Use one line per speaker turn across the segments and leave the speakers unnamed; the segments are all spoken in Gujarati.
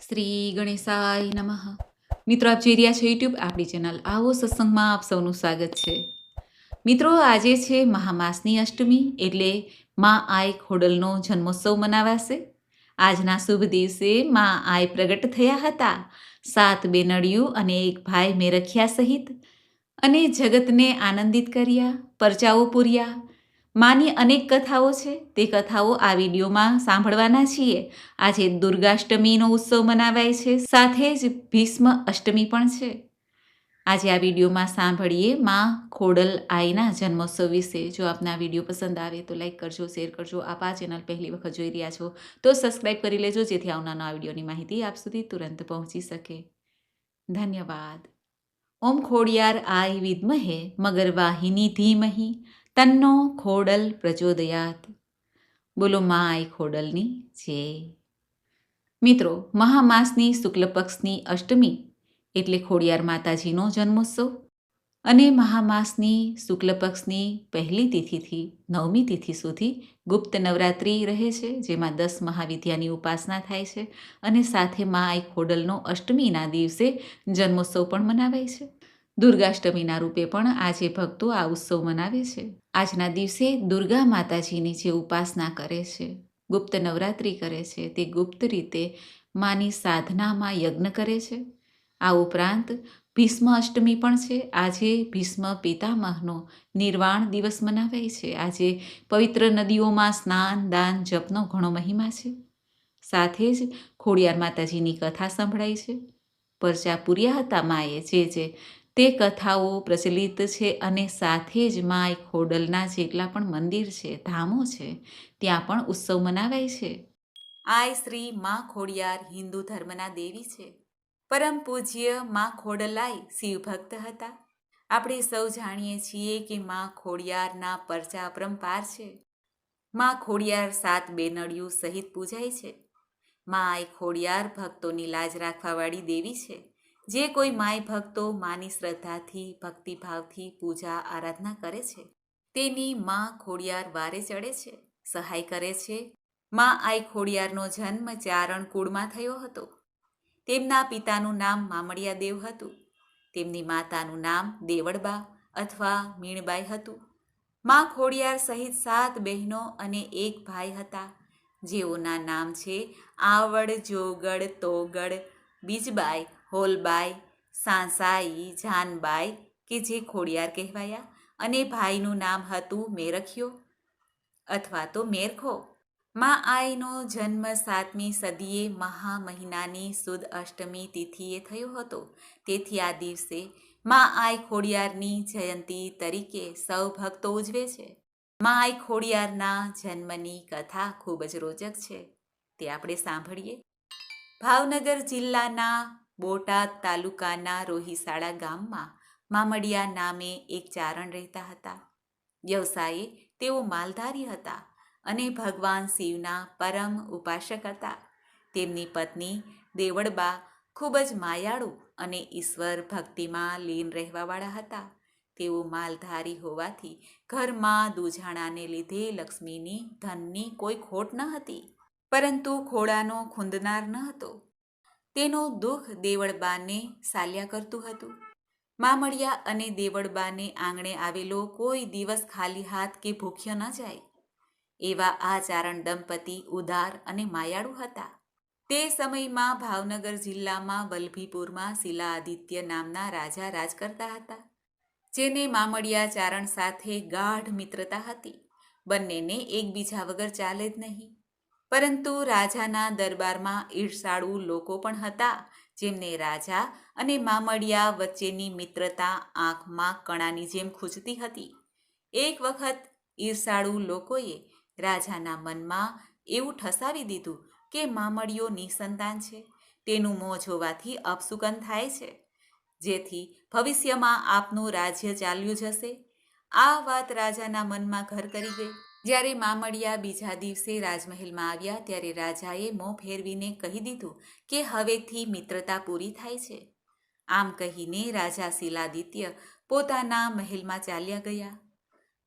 શ્રી ગણેશાય નમઃ. મિત્રો, આપ જોઈ રહ્યા છો યુટ્યુબ આપણી ચેનલ આવો સત્સંગમાં આપ સૌનું સ્વાગત છે. મિત્રો, આજે છે મહામાસની અષ્ટમી, એટલે મા આઈ ખોડલનો જન્મોત્સવ મનાવાશે. આજના શુભ દિવસે મા આઈ પ્રગટ થયા હતા 7 બેનડિયું અને 1 ભાઈ મેરખિયા સહિત, અને જગતને આનંદિત કર્યા, પરચાઓ પૂર્યા. માની અનેક કથાઓ છે, તે કથાઓ આ વિડીયોમાં સાંભળવાના છીએ. આજે દુર્ગાષ્ટમીનો ઉત્સવ મનાવાય છે, સાથે જ ભીષ્મ અષ્ટમી પણ છે. આજે આ વિડીયોમાં સાંભળીએ માં ખોડલ આઈના જન્મોત્સવ વિશે. જો આપને આ વિડીયો પસંદ આવે તો લાઈક કરજો, શેર કરજો. આપ આ ચેનલ પહેલી વખત જોઈ રહ્યા છો તો સબસ્ક્રાઈબ કરી લેજો, જેથી આવનારા વિડીયોની માહિતી આપ સુધી તુરંત પહોંચી શકે. ધન્યવાદ. ઓમ ખોડિયાર આઈ વિદ્મહે મગર વાહિની ધીમહિ તન્નો ખોડલ પ્રચોદયાત. બોલો મા આઈ ખોડલની જય. મિત્રો, મહામાસની શુક્લ પક્ષની અષ્ટમી એટલે ખોડિયાર માતાજીનો જન્મોત્સવ, અને મહામાસની શુક્લ પક્ષની પહેલી તિથિથી 9મી તિથિ સુધી ગુપ્ત નવરાત્રિ રહે છે, જેમાં 10 મહાવિદ્યાની ઉપાસના થાય છે, અને સાથે મા આઈ ખોડલનો અષ્ટમીના દિવસે જન્મોત્સવ પણ મનાવાય છે. દુર્ગાષ્ટમીના રૂપે પણ આજે ભક્તો આ ઉત્સવ મનાવે છે. આજના દિવસે દુર્ગા માતાજીની જે ઉપાસના કરે છે, ગુપ્ત નવરાત્રિ કરે છે, તે ગુપ્ત રીતે માની સાધનામાં યજ્ઞ કરે છે. આ ઉપરાંત ભીષ્મ અષ્ટમી પણ છે. આજે ભીષ્મ પિતામહનો નિર્વાણ દિવસ મનાવાય છે. આજે પવિત્ર નદીઓમાં સ્નાન, દાન, જપનો ઘણો મહિમા છે. સાથે જ ખોડિયાર માતાજીની કથા સંભળાય છે. પરચા પૂર્યા હતા માએ જે તે કથાઓ પ્રચલિત છે, અને સાથે જ મા ખોડલના જેટલા પણ મંદિર છે, ધામો છે, ત્યાં પણ ઉત્સવ મનાવાય છે. આઈ શ્રી મા ખોડિયાર હિન્દુ ધર્મના દેવી છે. પરમ પૂજ્ય મા ખોડલાઈ શિવ ભક્ત હતા. આપણે સૌ જાણીએ છીએ કે મા ખોડિયારના પરચા અપરંપાર છે. મા ખોડિયાર 7 બેનડિયું સહિત પૂજાય છે. મા આઈ ખોડિયાર ભક્તોની લાજ રાખવાવાળી દેવી છે. જે કોઈ માય ભક્તો માની શ્રદ્ધાથી, ભક્તિભાવથી પૂજા આરાધના કરે છે, તેની મા ખોડિયાર વારે ચડે છે, સહાય કરે છે. મા આઈ ખોડિયારનો જન્મ ચારણ કુળમાં થયો હતો. તેમના પિતાનું નામ મામડિયા દેવ હતું. તેમની માતાનું નામ દેવળબા અથવા મીણબાઈ હતું. મા ખોડિયાર સહિત 7 બહેનો અને 1 ભાઈ હતા, જેઓના નામ છે આવડ, જોગડ, તોગડ, બીજબાઈ, હોલબાઈ, સાંસાઈ, જાનબાઈ, કે જે ખોડિયાર કહેવાયા, અને ભાઈનું નામ હતું મેરખિયો અથવા તો મેરખો. મા આઈનો જન્મ 7મી સદીએ મહા મહિનાની સુદ અષ્ટમી તિથિએ થયો હતો. તેથી આ દિવસે મા આઈ ખોડિયારની જયંતી તરીકે સૌ ભક્તો ઉજવે છે. મા આઈ ખોડિયારના જન્મની કથા ખૂબ જ રોચક છે, તે આપણે સાંભળીએ. ભાવનગર જિલ્લાના બોટાદ તાલુકાના રોહિસાળા ગામમાં મામડિયા નામે એક ચારણ રહેતા હતા. વ્યવસાયે તેઓ માલધારી હતા અને ભગવાન શિવના પરમ ઉપાસક હતા. તેમની પત્ની દેવળબા ખૂબ જ માયાળુ અને ઈશ્વર ભક્તિમાં લીન રહેવાવાળા હતા. તેઓ માલધારી હોવાથી ઘરમાં દૂજાણાને લીધે લક્ષ્મીની, ધનની કોઈ ખોટ ન હતી, પરંતુ ખોળાનો ખૂંદનાર ન હતો. તેનું દુઃખ દેવળબાને સાલ્યા કરતું હતું. મામડિયા અને દેવળબાને આંગણે આવેલો કોઈ દિવસ ખાલી હાથ કે ભૂખ્ય ન જાય, એવા આ ચારણ દંપતી ઉદાર અને માયાળુ હતા. તે સમયમાં ભાવનગર જિલ્લામાં વલ્લભીપુરમાં શિલાઆદિત્ય નામના રાજા રાજ કરતા હતા, જેને મામડિયા ચારણ સાથે ગાઢ મિત્રતા હતી. બંનેને એકબીજા વગર ચાલે જ નહીં. પરંતુ રાજાના દરબારમાં ઈર્ષાળુ લોકો પણ હતા, જેમને રાજા અને મામડિયા વચ્ચેની મિત્રતા આંખમાં કણાની જેમ ખૂંચતી હતી. એક વખત ઈર્ષાળુ લોકોએ રાજાના મનમાં એવું ઠસાવી દીધું કે મામડિયો નિસંતાન છે, તેનું મોં જોવાથી અપશુકન થાય છે, જેથી ભવિષ્યમાં આપનું રાજ્ય ચાલ્યું જશે. આ વાત રાજાના મનમાં ઘર કરી ગઈ. જ્યારે મામડિયા બીજા દિવસે રાજમહેલમાં આવ્યા, ત્યારે રાજાએ મોં ફેરવીને કહી દીધું કે હવેથી મિત્રતા પૂરી થાય છે. આમ કહીને રાજા શિલાદિત્ય પોતાના મહેલમાં ચાલ્યા ગયા.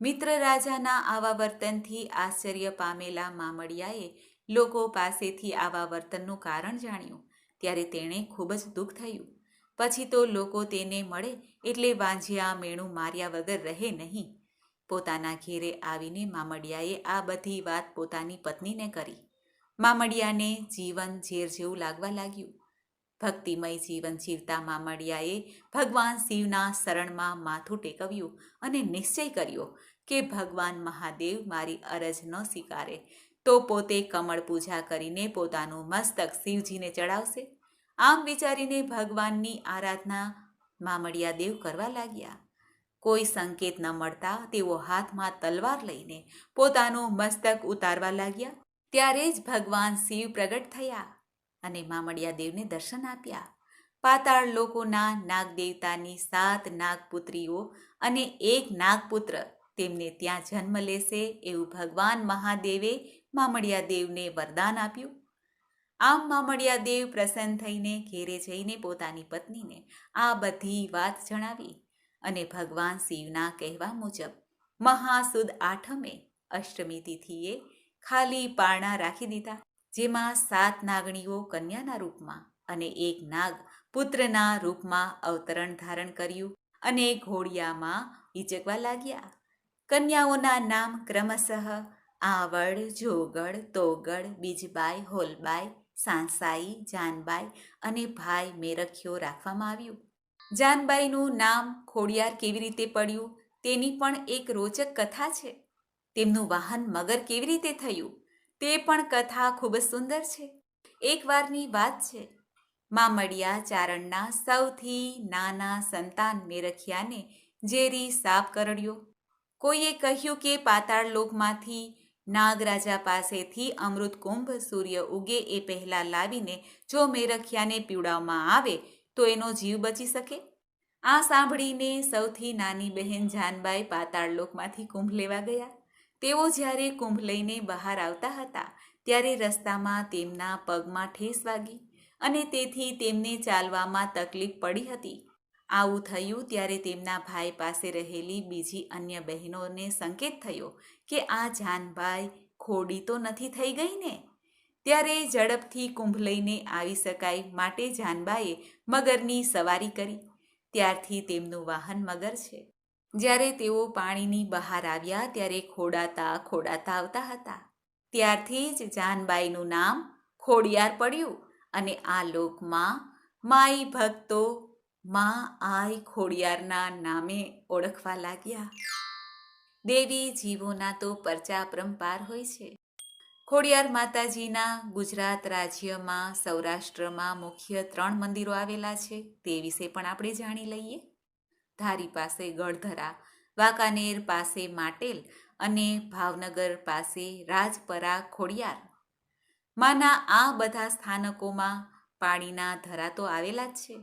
મિત્ર રાજાના આવા વર્તનથી આશ્ચર્ય પામેલા મામડિયાએ લોકો પાસેથી આવા વર્તનનું કારણ જાણ્યું. ત્યારે તેણે ખૂબ જ દુઃખ થયું. પછી તો લોકો તેને મળે એટલે વાંઝિયા મેણું માર્યા વગર રહે નહીં. પોતાના ઘેરે આવીને મામડિયાએ આ બધી વાત પોતાની પત્નીને કરી. મામડિયાને જીવન ઝેર જેવું લાગવા લાગ્યું. ભક્તિમય જીવન જીવતા મામડિયાએ ભગવાન શિવના શરણમાં માથું ટેકવ્યું અને નિશ્ચય કર્યો કે ભગવાન મહાદેવ મારી અરજ ન સ્વીકારે તો પોતે કમળ પૂજા કરીને પોતાનું મસ્તક શિવજીને ચડાવશે. આમ વિચારીને ભગવાનની આરાધના મામડિયા દેવ કરવા લાગ્યા. કોઈ સંકેત ન મળતા તેઓ હાથમાં તલવાર લઈને પોતાનું મસ્તક ઉતારવા લાગ્યા. ત્યારે જ ભગવાન શિવ પ્રગટ થયા અને મામડિયા દેવને દર્શન આપ્યા. પાતાળ લોકોના નાગદેવતાની 7 નાગપુત્રીઓ અને 1 નાગપુત્ર તેમને ત્યાં જન્મ લેશે એવું ભગવાન મહાદેવે મામડિયા દેવને વરદાન આપ્યું. આમ મામડિયા દેવ પ્રસન્ન થઈને ઘેરે જઈને પોતાની પત્નીને આ બધી વાત જણાવી અને ભગવાન શિવના કહેવા મુજબ મહાસુદ આઠમે અષ્ટમી તિથિએ ખાલી પારણા રાખી દીધા, જેમાં 7 નાગણીઓ કન્યાના રૂપમાં અને 1 નાગ પુત્રના રૂપમાં અવતરણ ધારણ કર્યું અને ઘોડિયામાં હિચકવા લાગ્યા. કન્યાઓના નામ ક્રમશઃ આવડ, જોગડ, તોગડ, બીજબાઈ, હોલબાઈ, સાંસાઈ, જાનબાઈ અને ભાઈ મેરખ્યો રાખવામાં આવ્યું. જાનબાઈનું નામ ખોડિયાર કેવી રીતે પડ્યું તેની પણ એક રોચક કથા છે. તેમનું વાહન મગર કેવી રીતે થયું તે પણ કથા ખૂબ જ સુંદર છે. એકવારની વાત છે. મામડિયા ચારણના સૌથી નાના સંતાન મેરખિયાને ઝેરી સાપ કરડ્યો. કોઈએ કહ્યું કે પાતાળ લોકમાંથી નાગરાજા પાસેથી અમૃત કુંભ સૂર્ય ઉગે એ પહેલાં લાવીને જો મેરખિયાને પીવડાવવામાં આવે તો એનો જીવ બચી શકે. આ સાંભળીને સૌથી નાની બહેન જાનબાઈ પાતાળ લોકમાંથી કુંભ લેવા ગયા. તેઓ જ્યારે કુંભ લઈને બહાર આવતા હતા ત્યારે રસ્તામાં તેમના પગમાં ઠેસ વાગી અને તેથી તેમને ચાલવામાં તકલીફ પડી હતી. આવું થયું ત્યારે તેમના ભાઈ પાસે રહેલી બીજી અન્ય બહેનોને સંકેત થયો કે આ જાનબાઈ ખોડી તો નથી થઈ ગઈ ને. ત્યારે ઝડપથી કુંભ લઈને આવી શકાય માટે જાનબાઈએ મગરની સવારી કરી. ત્યારથી તેમનું વાહન મગર છે. જ્યારે તેઓ પાણીની બહાર આવ્યા ત્યારે ખોડાતા ખોડાતા આવતા હતા. ત્યારથી જ જાનબાઈનું નામ ખોડિયાર પડ્યું અને આ લોકમાં માઈ ભક્તો મા આઈ ખોડિયારના નામે ઓળખવા લાગ્યા. દેવી જીવોના તો પરચા પરંપાર હોય છે. ખોડિયાર માતાજીના ગુજરાત રાજ્યમાં સૌરાષ્ટ્રમાં મુખ્ય 3 મંદિરો આવેલા છે. તે વિશે પણ આપણે જાણી લઈએ. ધારી પાસે ગઢધરા, વાંકાનેર પાસે માટેલ અને ભાવનગર પાસે રાજપરા ખોડિયાર. માના આ બધા સ્થાનકોમાં પાણીના ધરા તો આવેલા જ છે.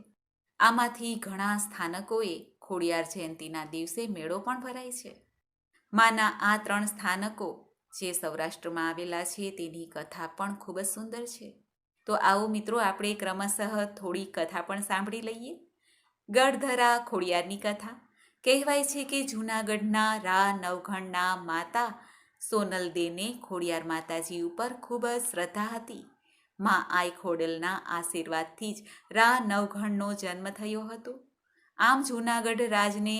આમાંથી ઘણા સ્થાનકોએ ખોડિયાર જયંતીના દિવસે મેળો પણ ભરાય છે. માના આ 3 સ્થાનકો જે સૌરાષ્ટ્રમાં આવેલા છે તેની કથા પણ ખૂબ જ સુંદર છે. તો આવો મિત્રો આપણે ક્રમશઃ થોડી કથા પણ સાંભળી લઈએ. ગઢધરા ખોડિયારની કથા. કહેવાય છે કે જૂનાગઢના રા નવઘણના માતા સોનલદેને ખોડિયાર માતાજી ઉપર ખૂબ જ શ્રદ્ધા હતી. મા આઈ ખોડલના આશીર્વાદથી જ રા નવઘણનો જન્મ થયો હતો. આમ જૂનાગઢ રાજને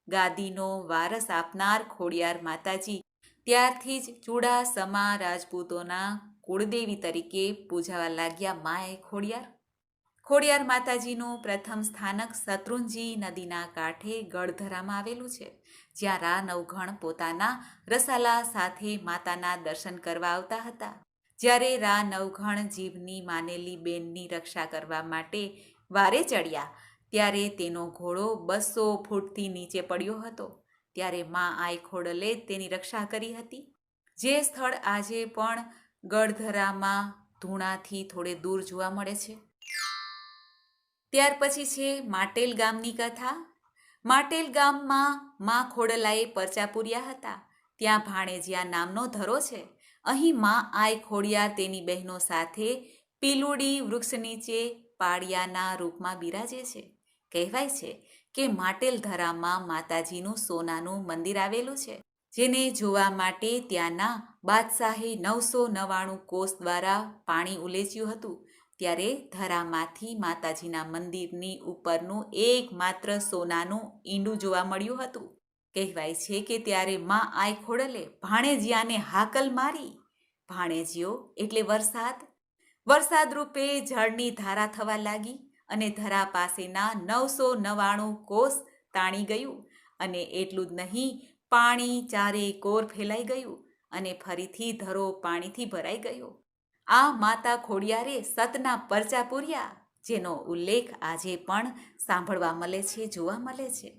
ગાદીનો વારસ આપનાર ખોડિયાર માતાજી ત્યારથી જ ચુડાસમા રાજપૂતોના કુળદેવી તરીકે પૂજાવા લાગ્યા માએ ખોડિયાર. ખોડિયાર માતાજીનું પ્રથમ સ્થાનક શત્રુંજી નદીના કાંઠે ગઢધરામાં આવેલું છે, જ્યાં રા નવઘણ પોતાના રસાલા સાથે માતાના દર્શન કરવા આવતા હતા. જ્યારે રા નવઘણ જીભની માનેલી બેનની રક્ષા કરવા માટે વારે ચડ્યા ત્યારે તેનો ઘોડો 200 ફૂટથી નીચે પડ્યો હતો. ત્યારે મા આઈ ખોડલે તેની રક્ષા કરી હતી. જે સ્થળ આજે પણ ગઢધરામાં ધૂણાથી થોડે દૂર જોવા મળે છે. ત્યાર પછી છે માટેલ ગામની કથા. માટેલ ગામમાં મા ખોડલાએ પરચા પૂર્યા હતા. ત્યાં ભાણેજિયા નામનો ધરો છે. અહીં મા આઈ ખોડિયાર તેની બહેનો સાથે પીલુડી વૃક્ષ નીચે પાળિયાના રૂપમાં બિરાજે છે. કહેવાય છે કે માટેલ ધરામાં માતાજીનું સોનાનું મંદિર આવેલું છે, જેને જોવા માટે ત્યાંના બાદશાહે 999 કોષ દ્વારા પાણી ઉલેચ્યું હતું, ત્યારે ધરામાંથી માતાજીના મંદિરની ઉપરનું એકમાત્ર સોનાનું ઈંડું જોવા મળ્યું હતું. કહેવાય છે કે ત્યારે માં આઈ ખોડલે ભાણેજિયાને હાકલ મારી. ભાણેજિયો એટલે વરસાદ રૂપે જળની ધારા થવા લાગી અને ધરા પાસેના 999 કોસ તાણી ગયું. અને એટલું જ નહીં, પાણી ચારે કોર ફેલાઈ ગયું અને ફરીથી ધરો પાણીથી ભરાઈ ગયો. આ માતા ખોડિયારે સતના પરચા પૂર્યા, જેનો ઉલ્લેખ આજે પણ સાંભળવા મળે છે, જોવા મળે છે.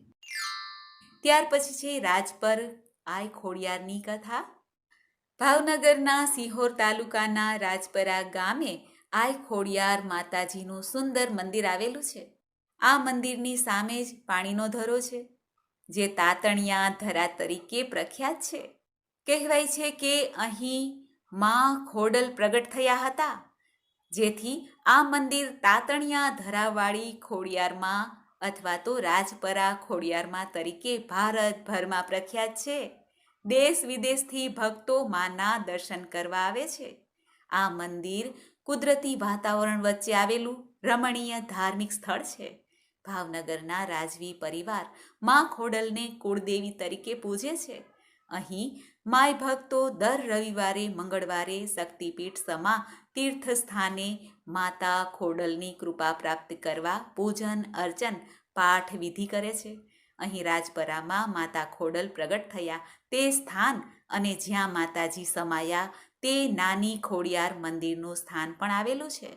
ત્યાર પછી છે રાજપર આઈ ખોડિયારની કથા. ભાવનગરના સિહોર તાલુકાના રાજપરા ગામે આઈ ખોડિયાર માતાજીનું સુંદર મંદિર આવેલું છે. આ મંદિરની સામે જ પાણીનો ધરો છે, જે તાતણિયા ધરા તરીકે પ્રખ્યાત છે. કહેવાય છે કે અહીં માં ખોડલ પ્રગટ થયા હતા, જેથી આ મંદિર તાતણિયા ધરાવાળી ખોડિયારમાં અથવા તો રાજપરા ખોડિયારમાં તરીકે ભારતભરમાં પ્રખ્યાત છે. દેશ વિદેશથી ભક્તો માના દર્શન કરવા આવે છે. આ મંદિર કુદરતી વાતાવરણ વચ્ચે આવેલું રમણીય ધાર્મિક સ્થળ છે. ભાવનગરના રાજવી પરિવાર માં ખોડલને કુળદેવી તરીકે પૂજે છે. અહીં માય ભક્તો દર રવિવારે, મંગળવારે શક્તિપીઠ સમા તીર્થ સ્થાને માતા ખોડલની કૃપા પ્રાપ્ત કરવા પૂજન અર્ચન પાઠ વિધિ કરે છે. અહીં રાજપરામાં માતા ખોડલ પ્રગટ થયા તે સ્થાન અને જ્યાં માતાજી સમાયા તે નાની ખોડિયાર મંદિરનું સ્થાન પણ આવેલું છે.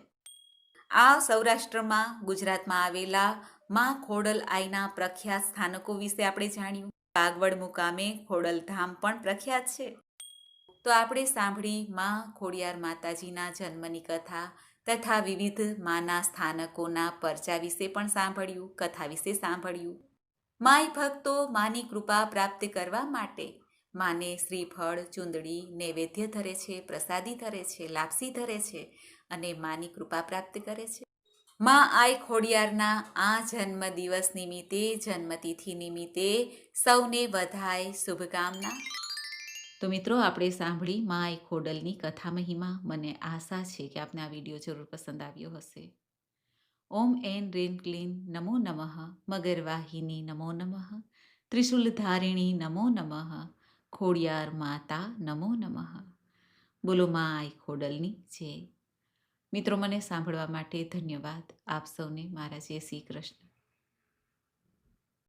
આ સૌરાષ્ટ્રમાં, ગુજરાતમાં આવેલા માં ખોડલ આઈના પ્રખ્યાત સ્થાનકો વિશે આપણે જાણ્યું. કાગવડ મુકામે ખોડલધામ પણ પ્રખ્યાત છે. તો આપણે સાંભળી માં ખોડિયાર માતાજીના જન્મની કથા તથા વિવિધ માના સ્થાનકોના પરચા વિશે પણ સાંભળ્યું, કથા વિશે સાંભળ્યું. માય ભક્તો માની કૃપા પ્રાપ્ત કરવા માટે માને શ્રીફળ, ચૂંદડી નૈવેદ્ય ધરે છે, પ્રસાદી ધરે છે, લાપસી ધરે છે અને માની કૃપા પ્રાપ્ત કરે છે. માં આઈ ખોડિયારના આ જન્મ દિવસ નિમિત્તે, જન્મતિથિ નિમિત્તે સૌને વધાય શુભકામના. તો મિત્રો, આપણે સાંભળી માં આઈ ખોડલની કથા મહિમા. મને આશા છે કે આપને આ વિડીયો જરૂર પસંદ આવ્યો હશે. ઓમ એન રીન ક્લીન નમો નમઃ, મગરવાહિની નમો નમઃ, ત્રિશુલધારિણી નમો નમઃ, ખોડિયાર માતા નમો નમઃ. બોલો માં આઈ ખોડલની જય. મિત્રો, મને સાંભળવા માટે ધન્યવાદ. આપ સૌને મારા જય શ્રી કૃષ્ણ.